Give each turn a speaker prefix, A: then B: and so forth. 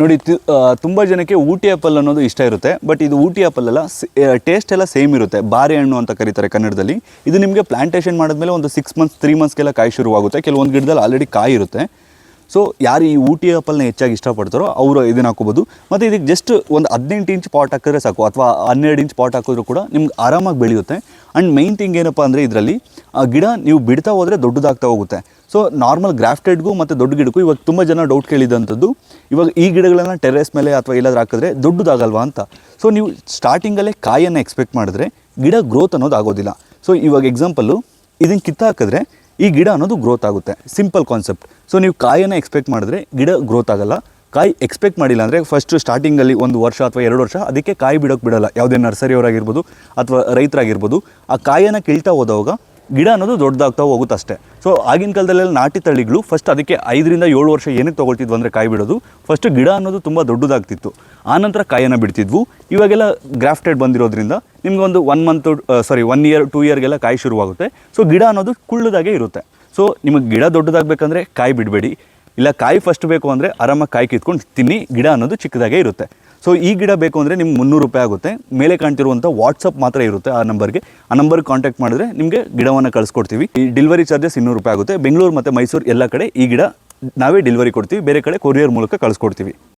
A: ನೋಡಿ ತುಂಬ ಜನಕ್ಕೆ ಊಟಿ ಆ್ಯಪಲ್ ಅನ್ನೋದು ಇಷ್ಟ ಇರುತ್ತೆ. ಬಟ್ ಇದು ಊಟಿ ಆ್ಯಪಲ್ ಎಲ್ಲ ಟೇಸ್ಟ್ ಎಲ್ಲ ಸೇಮ್ ಇರುತ್ತೆ. ಬಾರೆಹಣ್ಣು ಅಂತ ಕರೀತಾರೆ ಕನ್ನಡದಲ್ಲಿ. ಇದು ನಿಮಗೆ ಪ್ಲಾಂಟೇಷನ್ ಮಾಡಿದ್ಮೇಲೆ ಒಂದು 6 ಮಂತ್ಸ್ 3 ಮಂತ್ಸ್ಗೆಲ್ಲ ಕಾಯಿ ಶುರುವಾಗುತ್ತೆ. ಕೆಲವೊಂದು ಗಿಡದಲ್ಲಿ ಆಲ್ರೆಡಿ ಕಾಯಿ ಇರುತ್ತೆ. ಸೊ ಯಾರು ಈ ಊಟಿ ಆ್ಯಪಲ್ನ ಹೆಚ್ಚಾಗಿ ಇಷ್ಟಪಡ್ತಾರೋ ಅವರು ಇದನ್ನು ಹಾಕೋಬೋದು. ಮತ್ತು ಇದಕ್ಕೆ ಜಸ್ಟ್ ಒಂದು 18 ಇಂಚ್ ಪಾಟ್ ಹಾಕಿದ್ರೆ ಸಾಕು, ಅಥವಾ 12 ಇಂಚ್ ಪಾಟ್ ಹಾಕಿದ್ರೂ ಕೂಡ ನಿಮ್ಗೆ ಆರಾಮಾಗಿ ಬೆಳೆಯುತ್ತೆ. ಆ್ಯಂಡ್ ಮೈನ್ ಥಿಂಗ್ ಏನಪ್ಪ ಅಂದರೆ ಇದರಲ್ಲಿ ಗಿಡ ನೀವು ಬಿಡ್ತಾ ಹೋದರೆ ದೊಡ್ಡದಾಗ್ತಾ ಹೋಗುತ್ತೆ. ಸೊ ನಾರ್ಮಲ್ ಗ್ರಾಫ್ಟೆಡ್ಗೂ ಮತ್ತು ದೊಡ್ಡ ಗಿಡಕ್ಕೂ ಇವಾಗ ತುಂಬ ಜನ ಡೌಟ್ ಕೇಳಿದಂಥದ್ದು, ಇವಾಗ ಈ ಗಿಡಗಳನ್ನು ಟೆರೆಸ್ ಮೇಲೆ ಅಥವಾ ಎಲ್ಲಾದ್ರೂ ಹಾಕಿದ್ರೆ ದೊಡ್ಡದಾಗಲ್ವಾ ಅಂತ. ಸೊ ನೀವು ಸ್ಟಾರ್ಟಿಂಗಲ್ಲೇ ಕಾಯನ್ನು ಎಕ್ಸ್ಪೆಕ್ಟ್ ಮಾಡಿದ್ರೆ ಗಿಡ ಗ್ರೋತ್ ಅನ್ನೋದು ಆಗೋದಿಲ್ಲ. ಸೊ ಇವಾಗ ಎಕ್ಸಾಂಪಲ್ಲು ಇದನ್ನು ಕಿತ್ತಾಕಿದ್ರೆ ಈ ಗಿಡ ಅನ್ನೋದು ಗ್ರೋತ್ ಆಗುತ್ತೆ. Simple concept. ಸೊ ನೀವು ಕಾಯನ್ನು ಎಕ್ಸ್ಪೆಕ್ಟ್ ಮಾಡಿದ್ರೆ ಗಿಡ ಗ್ರೋತ್ ಆಗಲ್ಲ. ಕಾಯಿ ಎಕ್ಸ್ಪೆಕ್ಟ್ ಮಾಡಿಲ್ಲ ಅಂದರೆ ಫಸ್ಟು ಸ್ಟಾರ್ಟಿಂಗಲ್ಲಿ 1 ವರ್ಷ ಅಥವಾ 2 ವರ್ಷ ಅದಕ್ಕೆ ಕಾಯಿ ಬಿಡೋಕ್ಕೆ ಬಿಡೋಲ್ಲ. ಯಾವುದೇ ನರ್ಸರಿಯವರಾಗಿರ್ಬೋದು ಅಥವಾ ರೈತರಾಗಿರ್ಬೋದು, ಆ ಕಾಯನ್ನು ಕೀಳ್ತಾ ಹೋದವಾಗ ಗಿಡ ಅನ್ನೋದು ದೊಡ್ಡದಾಗ್ತಾ ಹೋಗುತ್ತೆ ಅಷ್ಟೇ. ಸೊ ಆಗಿನ ಕಾಲದಲ್ಲೆಲ್ಲ ನಾಟಿ ತಳಿಗಳು ಫಸ್ಟ್ ಅದಕ್ಕೆ 5 ರಿಂದ 7 ವರ್ಷ ಏನಕ್ಕೆ ತೊಗೊಳ್ತಿದ್ವು ಅಂದರೆ ಕಾಯಿ ಬಿಡೋದು. ಫಸ್ಟು ಗಿಡ ಅನ್ನೋದು ತುಂಬ ದೊಡ್ಡದಾಗ್ತಿತ್ತು, ಆನಂತರ ಕಾಯನ್ನು ಬಿಡ್ತಿದ್ವು. ಇವಾಗೆಲ್ಲ ಗ್ರಾಫ್ಟೆಡ್ ಬಂದಿರೋದ್ರಿಂದ ನಿಮ್ಗೆ ಒಂದು 1 ಇಯರ್ 2 ಇಯರ್ಗೆಲ್ಲ ಕಾಯಿ ಶುರುವಾಗುತ್ತೆ. ಸೊ ಗಿಡ ಅನ್ನೋದು ಕುಳ್ಳದಾಗೆ ಇರುತ್ತೆ. ಸೊ ನಿಮಗೆ ಗಿಡ ದೊಡ್ಡದಾಗಬೇಕಂದ್ರೆ ಕಾಯಿ ಬಿಡಬೇಡಿ, ಇಲ್ಲ ಕಾಯಿ ಫಸ್ಟ್ ಬೇಕು ಅಂದರೆ ಆರಾಮಾಗಿ ಕಾಯಿ ಕಿತ್ಕೊಂಡು ತಿನ್ನಿ. ಗಿಡ ಅನ್ನೋದು ಚಿಕ್ಕದಾಗೆ ಇರುತ್ತೆ. ಸೊ ಈ ಗಿಡ ಬೇಕು ಅಂದರೆ ನಿಮ್ಗೆ 300 ರೂಪಾಯಿ ಆಗುತ್ತೆ. ಮೇಲೆ ಕಾಣ್ತಿರುವಂಥ ವಾಟ್ಸಪ್ ಮಾತ್ರ ಇರುತ್ತೆ ಆ ನಂಬರ್ಗೆ ಕಾಂಟ್ಯಾಕ್ಟ್ ಮಾಡಿದ್ರೆ ನಿಮಗೆ ಗಿಡವನ್ನು ಕಳಿಸ್ಕೊಡ್ತೀವಿ. ಈ ಡೆಲಿವರಿ ಚಾರ್ಜಸ್ 200 ರೂಪಾಯಿ ಆಗುತ್ತೆ. ಬೆಂಗಳೂರು ಮತ್ತು ಮೈಸೂರು ಎಲ್ಲ ಕಡೆ ಈ ಗಿಡ ನಾವೇ ಡೆಲಿವರಿ ಕೊಡ್ತೀವಿ, ಬೇರೆ ಕಡೆ ಕೊರಿಯರ್ ಮೂಲಕ ಕಳಿಸ್ಕೊಡ್ತೀವಿ.